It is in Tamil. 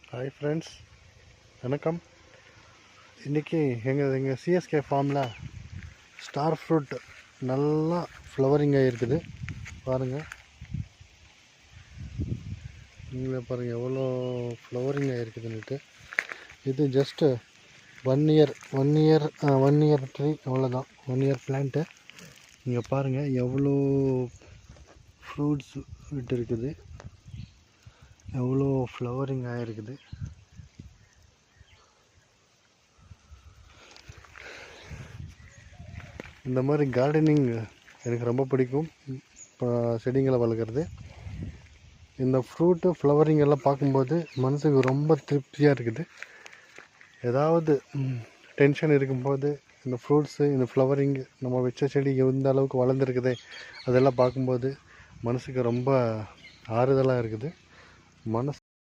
ஹாய் ஃப்ரெண்ட்ஸ், வணக்கம். இன்றைக்கி எங்கள் சிஎஸ்கே ஃபார்மில் ஸ்டார் ஃப்ரூட் நல்லா ஃப்ளவரிங்காக இருக்குது. பாருங்கள், நீங்களே பாருங்கள் எவ்வளோ ஃப்ளவரிங்காக இருக்குதுன்னுட்டு. இது ஜஸ்ட்டு ஒன் இயர் ட்ரீ, அவ்வளோதான். 1 இயர் பிளான்ட்டு. இங்கே பாருங்கள் எவ்வளோ ஃப்ரூட்ஸ் விட்டு இருக்குது, எவ்வளோ ஃப்ளவரிங் ஆகிருக்குது. இந்த மாதிரி கார்டனிங் எனக்கு ரொம்ப பிடிக்கும். இப்போ செடிங்களை வளர்க்குறது, இந்த ஃப்ரூட்டு ஃப்ளவரிங் எல்லாம் பார்க்கும்போது மனசுக்கு ரொம்ப திருப்தியாக இருக்குது. ஏதாவது டென்ஷன் இருக்கும்போது இந்த ஃப்ரூட்ஸு, இந்த ஃப்ளவரிங், நம்ம வச்ச செடி எந்த அளவுக்கு வளர்ந்துருக்குது அதெல்லாம் பார்க்கும்போது மனசுக்கு ரொம்ப ஆறுதலாக இருக்குது. மனசு